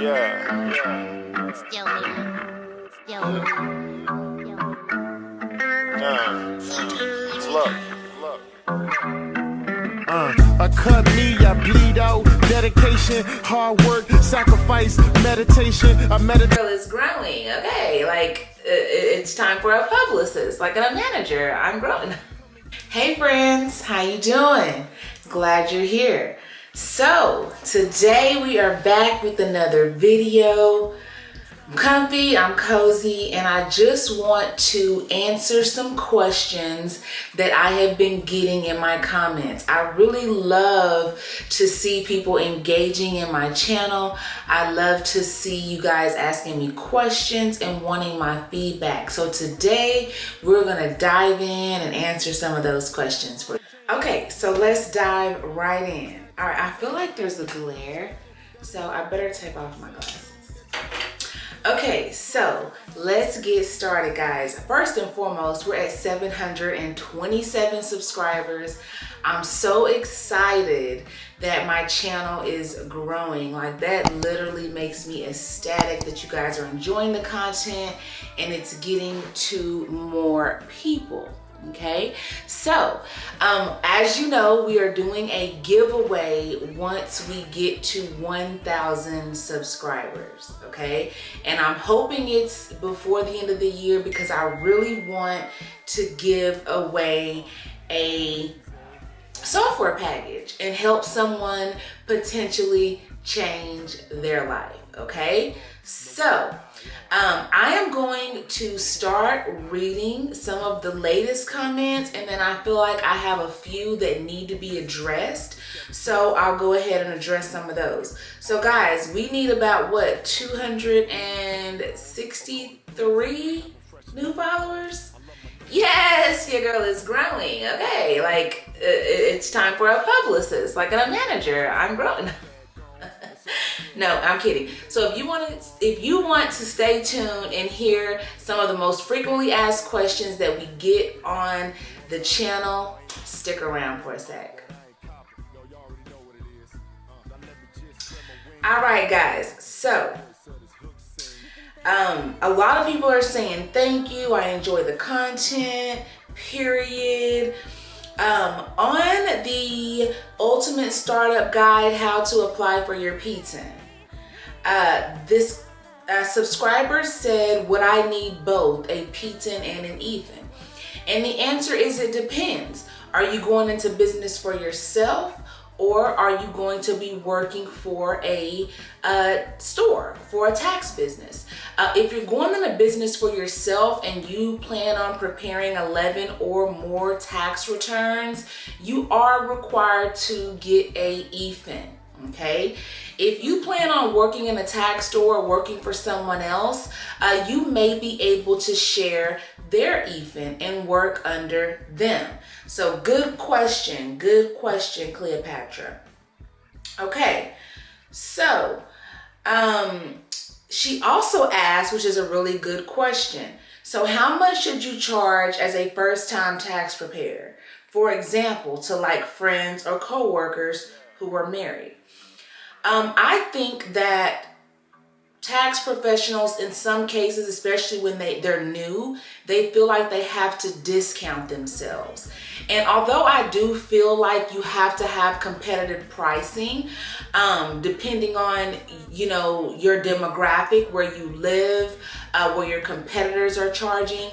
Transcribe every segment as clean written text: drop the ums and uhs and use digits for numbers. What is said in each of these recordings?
I cut me, I bleed out. Dedication, hard work, sacrifice, meditation. Girl is growing. Okay, like it's time for a publicist, like a manager. I'm growing. Hey friends, how you doing? Glad you're here. So today we are back with another video. I'm comfy, I'm cozy, and I just want to answer some questions that I have been getting in my comments. I really love to see people engaging in my channel. I love to see you guys asking me questions and wanting my feedback. So today we're gonna dive in and answer some of those questions for you. Okay, so let's dive right in. All right, I feel like there's a glare, so I better take off my glasses. Okay, so let's get started, guys. First and foremost, we're at 727 subscribers. I'm so excited that my channel is growing. Like, that literally makes me ecstatic that you guys are enjoying the content and it's getting to more people. Okay, so as you know, we are doing a giveaway once we get to 1,000 subscribers. Okay, and I'm hoping it's before the end of the year because I really want to give away a software package and help someone potentially change their life. Okay, so I am going to start reading some of the latest comments, and then I feel like I have a few that need to be addressed, so I'll go ahead and address some of those. So guys, we need about what, 263 new followers? Yes, your girl is growing. Okay, like it's time for a publicist, like a manager. I'm growing. No, I'm kidding. So if you want to stay tuned and hear some of the most frequently asked questions that we get on the channel, stick around for a sec. All right, guys. So a lot of people are saying thank you. I enjoy the content, period. On the Ultimate Startup Guide, how to apply for your PTIN, this subscriber said, would I need both a PTIN and an EFIN? And the answer is it depends. Are you going into business for yourself, or are you going to be working for a store, for a tax business? If you're going into business for yourself and you plan on preparing 11 or more tax returns, you are required to get a EFIN, okay? If you plan on working in a tax store or working for someone else, you may be able to share their EFIN and work under them. So good question, Cleopatra. Okay, so she also asked, which is a really good question, so how much should you charge as a first-time tax preparer? For example, to like friends or co-workers who are married. I think that tax professionals, in some cases, especially when they're new, they feel like they have to discount themselves. And although I do feel like you have to have competitive pricing, depending on, you know, your demographic, where you live, where your competitors are charging,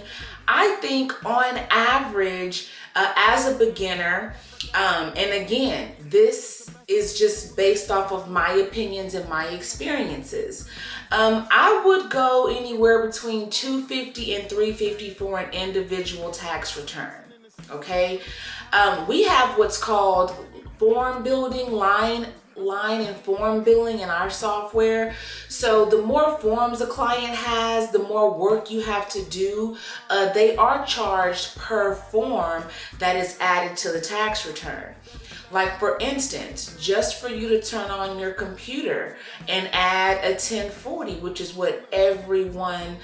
I think on average, as a beginner, and again, this is just based off of my opinions and my experiences, I would go anywhere between $250 and $350 for an individual tax return. Okay, we have what's called form building, line and form billing in our software. So the more forms a client has, the more work you have to do. They are charged per form that is added to the tax return. Like, for instance, just for you to turn on your computer and add a 1040, which is what everyone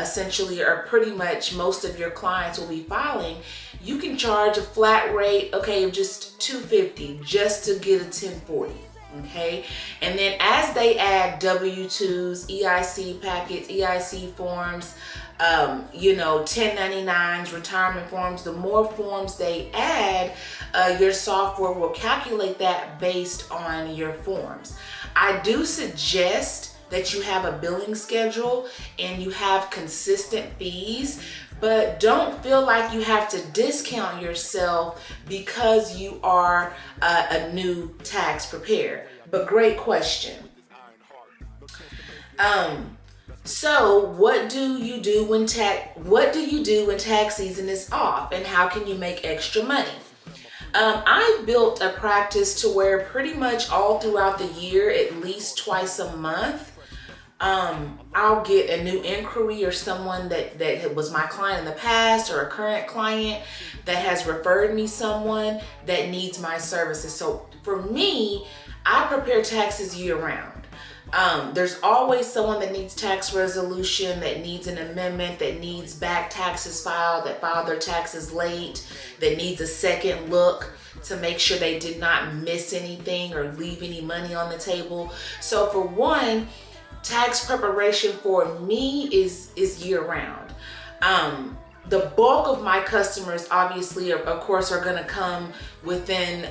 essentially, or pretty much most of your clients will be filing, you can charge a flat rate, okay, of just $250 just to get a 1040. Okay, and then as they add W-2s, EIC packets, EIC forms, 1099s, retirement forms, the more forms they add, your software will calculate that based on your forms. I do suggest that you have a billing schedule and you have consistent fees, but don't feel like you have to discount yourself because you are a new tax preparer. But great question. So what do you do when tax season is off, and how can you make extra money? I built a practice to where pretty much all throughout the year, at least twice a month, I'll get a new inquiry or someone that was my client in the past or a current client that has referred me someone that needs my services. So for me, I prepare taxes year round. There's always someone that needs tax resolution, that needs an amendment, that needs back taxes filed, that filed their taxes late, that needs a second look to make sure they did not miss anything or leave any money on the table. So for one, tax preparation for me is year round. The bulk of my customers obviously of course are going to come within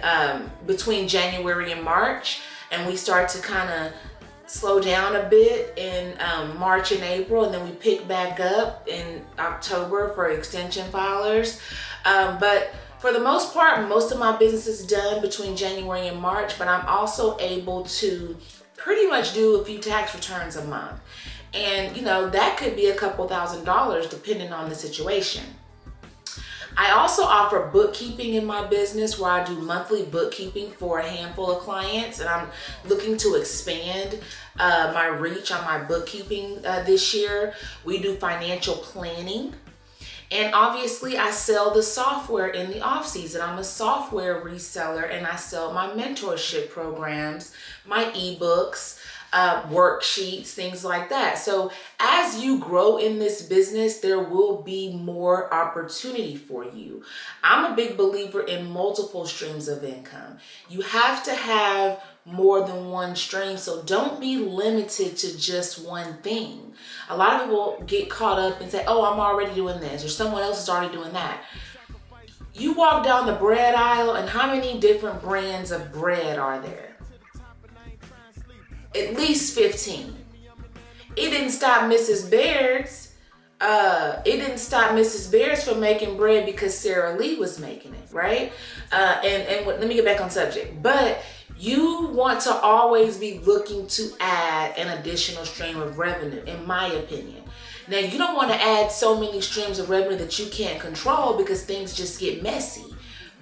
between January and March, and we start to kind of slow down a bit in March and April, and then we pick back up in October for extension filers. But for the most part, most of my business is done between January and March, but I'm also able to pretty much do a few tax returns a month. And that could be a couple $1,000s depending on the situation. I also offer bookkeeping in my business, where I do monthly bookkeeping for a handful of clients, and I'm looking to expand my reach on my bookkeeping this year. We do financial planning, and obviously I sell the software in the off season. I'm a software reseller, and I sell my mentorship programs, my ebooks, worksheets, things like that. So as you grow in this business, there will be more opportunity for you. I'm a big believer in multiple streams of income. You have to have more than one stream, so don't be limited to just one thing. A lot of people get caught up and say, oh, I'm already doing this, or someone else is already doing that. You walk down the bread aisle, and how many different brands of bread are there? At least 15. It didn't stop Mrs. Baird's. From making bread because Sarah Lee was making it, right? And let me get back on subject. But you want to always be looking to add an additional stream of revenue, in my opinion. Now, you don't want to add so many streams of revenue that you can't control, because things just get messy.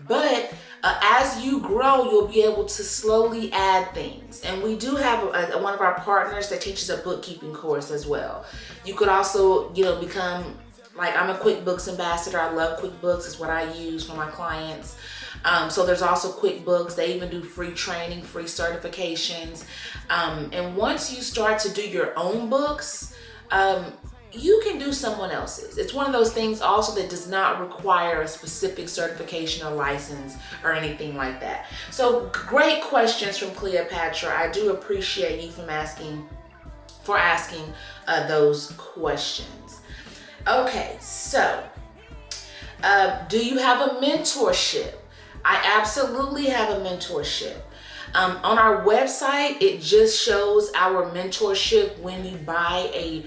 But as you grow, you'll be able to slowly add things. And we do have one of our partners that teaches a bookkeeping course as well. You could also, become, like, I'm a QuickBooks ambassador. I love QuickBooks. It's what I use for my clients. So there's also QuickBooks. They even do free training, free certifications. And once you start to do your own books, you can do someone else's. It's one of those things also that does not require a specific certification or license or anything like that. So great questions from Cleopatra. I do appreciate you for asking those questions. Okay, so do you have a mentorship? I absolutely have a mentorship. On our website, it just shows our mentorship when you buy a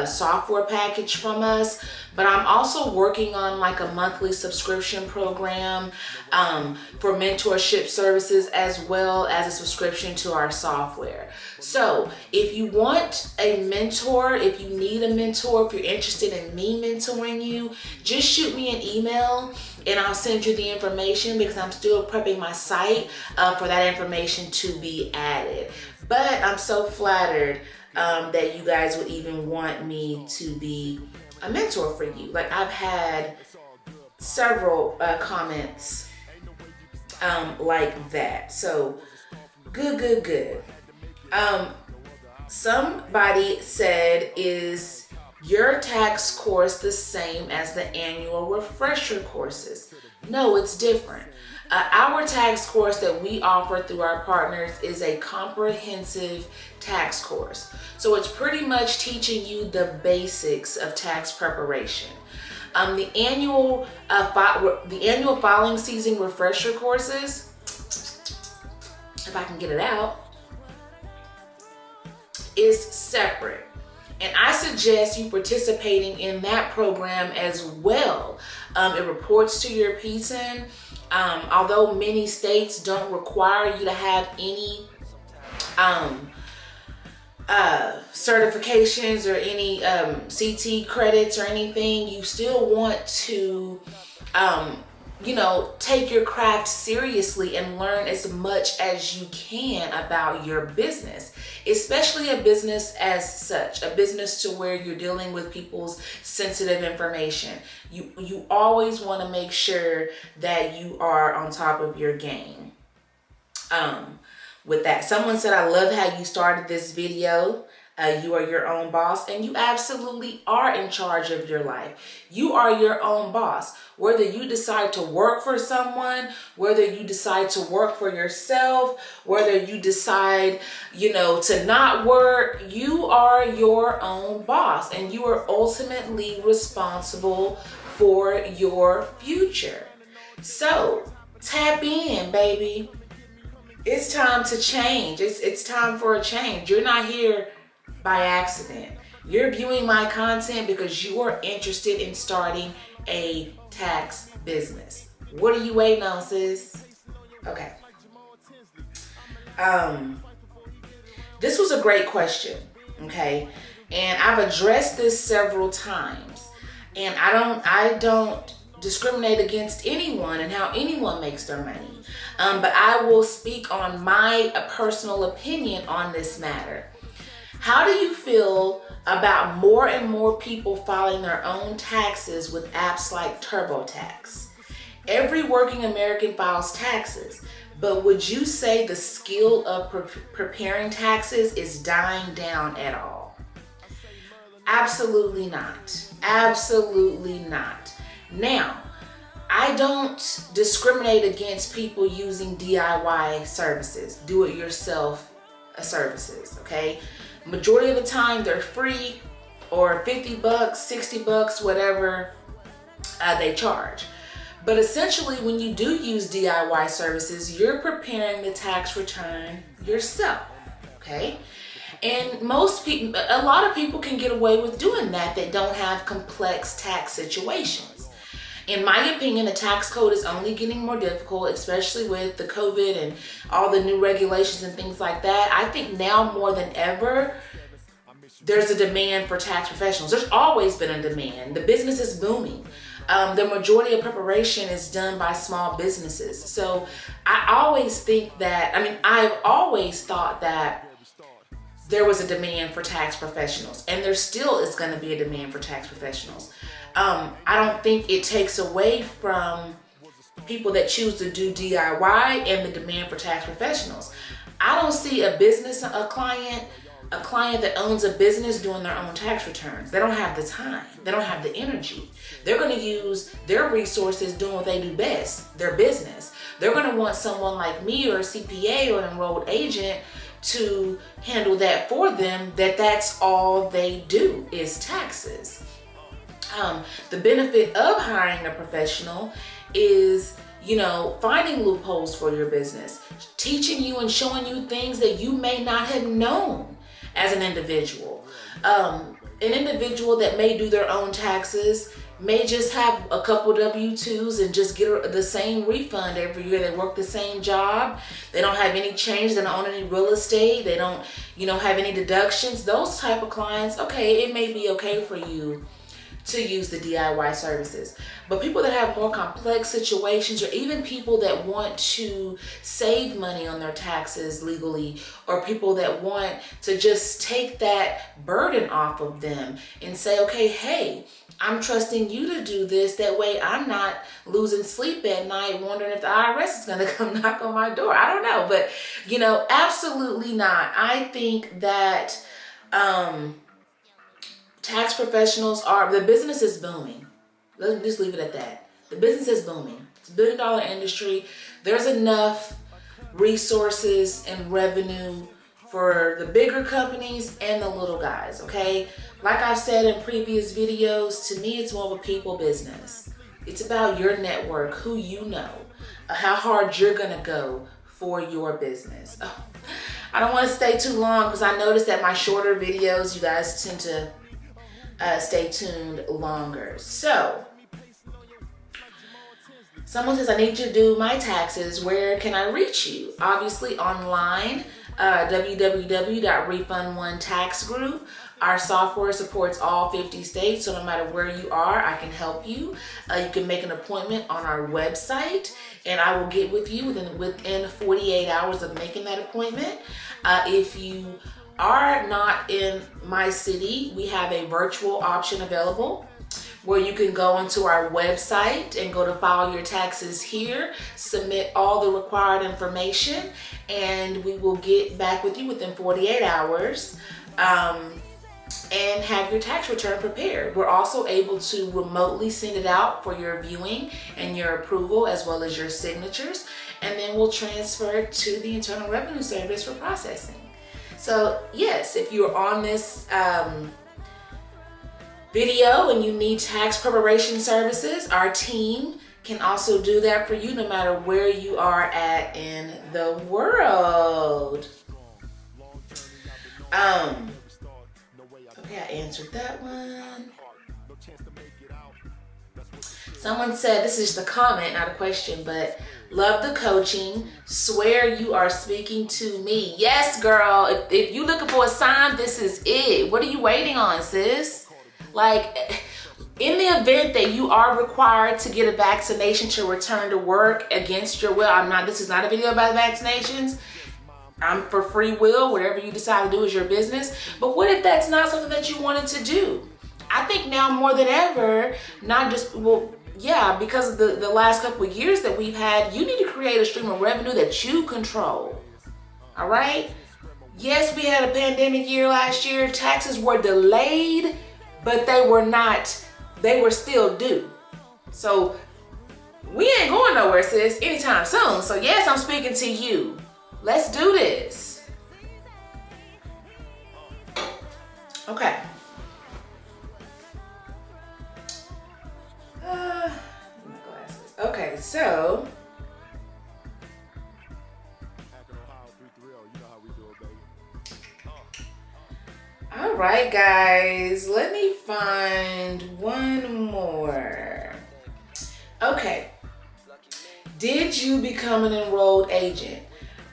software package from us, but I'm also working on like a monthly subscription program for mentorship services, as well as a subscription to our software. So if you want a mentor, if you need a mentor, if you're interested in me mentoring you, just shoot me an email and I'll send you the information, because I'm still prepping my site for that information to be added. But I'm so flattered that you guys would even want me to be a mentor for you. Like, I've had several comments like that. So good. Somebody said, is your tax course the same as the annual refresher courses? No, it's different. Our tax course that we offer through our partners is a comprehensive tax course. So it's pretty much teaching you the basics of tax preparation. The annual filing season refresher courses, if I can get it out, is separate. And I suggest you participating in that program as well. It reports to your PTIN. Although many states don't require you to have any certifications or any CT credits or anything, you still want to take your craft seriously and learn as much as you can about your business, especially a business as such, a business to where you're dealing with people's sensitive information. You always want to make sure that you are on top of your game. With that, someone said, I love how you started this video. You are your own boss, and you absolutely are in charge of your life. You are your own boss. Whether you decide to work for someone, whether you decide to work for yourself, whether you decide, to not work, you are your own boss, and you are ultimately responsible for your future. So tap in, baby. It's time to change. It's time for a change. You're not here by accident. You're viewing my content because you are interested in starting a tax business. What are you waiting on, sis? Okay. This was a great question, okay? And I've addressed this several times. And I don't discriminate against anyone and how anyone makes their money. But I will speak on my personal opinion on this matter. How do you feel about more and more people filing their own taxes with apps like TurboTax? Every working American files taxes, but would you say the skill of preparing taxes is dying down at all? Absolutely not. Absolutely not. Now, I don't discriminate against people using DIY services, do-it-yourself services, okay? Majority of the time they're free, or $50, $60, whatever they charge. But essentially, when you do use DIY services, you're preparing the tax return yourself, okay? And a lot of people can get away with doing that don't have complex tax situations. In my opinion, the tax code is only getting more difficult, especially with the COVID and all the new regulations and things like that. I think now more than ever, there's a demand for tax professionals. There's always been a demand. The business is booming. The majority of preparation is done by small businesses. So I've always thought that there was a demand for tax professionals, and there still is going to be a demand for tax professionals. I don't think it takes away from people that choose to do DIY and the demand for tax professionals. I don't see a client that owns a business doing their own tax returns. They don't have the time. They don't have the energy. They're going to use their resources doing what they do best, their business. They're going to want someone like me or a CPA or an enrolled agent to handle that for them, that's all they do is taxes. The benefit of hiring a professional is, finding loopholes for your business, teaching you and showing you things that you may not have known as an individual. An individual that may do their own taxes may just have a couple W-2s and just get the same refund every year. They work the same job. They don't have any change. They don't own any real estate. They don't, have any deductions. Those type of clients, okay, it may be okay for you to use the DIY services. But people that have more complex situations, or even people that want to save money on their taxes legally, or people that want to just take that burden off of them and say, okay, hey, I'm trusting you to do this. That way I'm not losing sleep at night wondering if the IRS is going to come knock on my door. I don't know. But, absolutely not. I think that tax professionals the business is booming. Let's just leave it at that. The business is booming. It's a $1 billion industry. There's enough resources and revenue for the bigger companies and the little guys, okay? Like I've said in previous videos, to me, it's more of a people business. It's about your network, who you know, how hard you're gonna go for your business. Oh, I don't want to stay too long because I noticed that my shorter videos, you guys tend to stay tuned longer. So, someone says, I need you to do my taxes. Where can I reach you? Obviously online, www.refund1taxgroup. Our software supports all 50 states, so no matter where you are, I can help you. You can make an appointment on our website, and I will get with you within 48 hours of making that appointment. If you are not in my city, we have a virtual option available where you can go onto our website and go to file your taxes here, submit all the required information, and we will get back with you within 48 hours. And have your tax return prepared. We're also able to remotely send it out for your viewing and your approval, as well as your signatures, and then we'll transfer it to the Internal Revenue Service for processing. So yes, if you're on this video and you need tax preparation services, our team can also do that for you no matter where you are at in the world. Okay, I answered that one. Someone said, this is just a comment, not a question, but love the coaching. Swear you are speaking to me. Yes, girl. If you're looking for a sign, this is it. What are you waiting on, sis? Like, in the event that you are required to get a vaccination to return to work against your will, this is not a video about vaccinations. I'm for free will. Whatever you decide to do is your business. But what if that's not something that you wanted to do? I think now more than ever, because of the last couple of years that we've had, you need to create a stream of revenue that you control. All right? Yes, we had a pandemic year last year. Taxes were delayed, but they were still due. So we ain't going nowhere, sis, anytime soon. So yes, I'm speaking to you. Let's do this. Okay. My glasses. Okay, so. All right, guys. Let me find one more. Okay. Did you become an enrolled agent?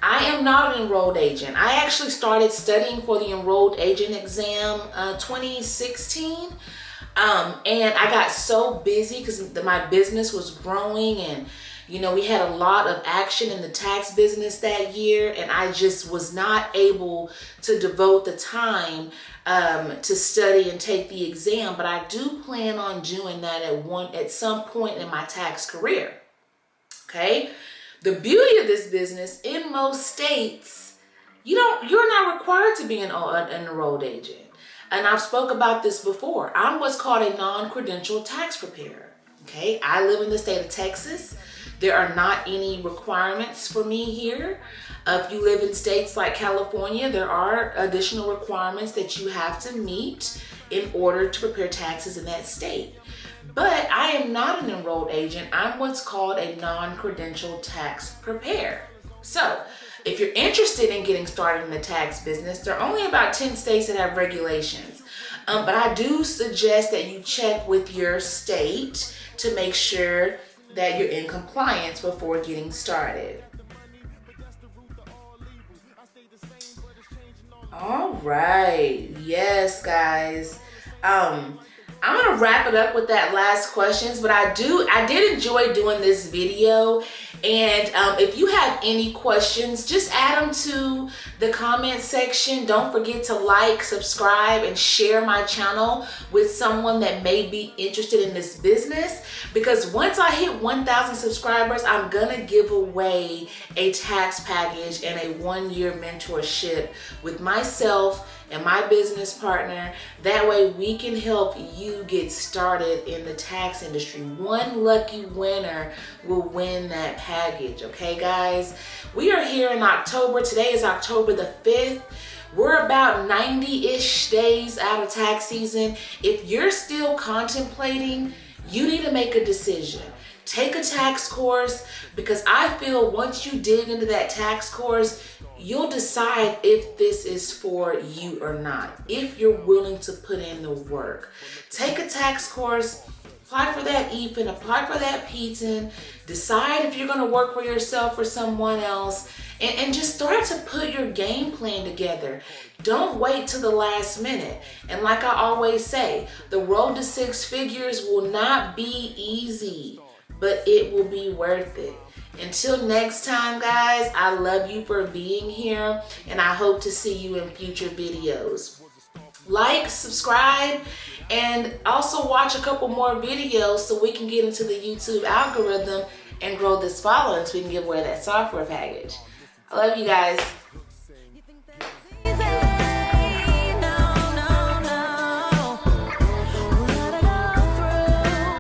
I am not an enrolled agent. I actually started studying for the enrolled agent exam 2016. And I got so busy because my business was growing, and we had a lot of action in the tax business that year, and I just was not able to devote the time to study and take the exam. But I do plan on doing that at some point in my tax career. Okay. The beauty of this business, in most states, you're not required to be an enrolled agent. And I've spoke about this before. I'm what's called a non-credentialed tax preparer. Okay, I live in the state of Texas. There are not any requirements for me here. If you live in states like California, there are additional requirements that you have to meet in order to prepare taxes in that state. But I am not an enrolled agent. I'm what's called a non-credentialed tax preparer. So if you're interested in getting started in the tax business, there are only about 10 states that have regulations. But I do suggest that you check with your state to make sure that you're in compliance before getting started. All right. Yes, guys. I'm gonna wrap it up with that last questions, but I did enjoy doing this video. And if you have any questions, just add them to the comment section. Don't forget to like, subscribe, and share my channel with someone that may be interested in this business. Because once I hit 1,000 subscribers, I'm gonna give away a tax package and a 1-year mentorship with myself and my business partner. That way we can help you get started in the tax industry. One lucky winner will win that package, okay guys? We are here in October. Today is October the 5th. We're about 90-ish days out of tax season. If you're still contemplating, you need to make a decision. Take a tax course, because I feel once you dig into that tax course, you'll decide if this is for you or not, if you're willing to put in the work. Take a tax course, apply for that EFIN, apply for that PTIN, decide if you're gonna work for yourself or someone else, and just start to put your game plan together. Don't wait till the last minute. And like I always say, the road to 6 figures will not be easy, but it will be worth it. Until next time, guys, I love you for being here, and I hope to see you in future videos. Like, subscribe, and also watch a couple more videos so we can get into the YouTube algorithm and grow this following so we can give away that software package. I love you guys.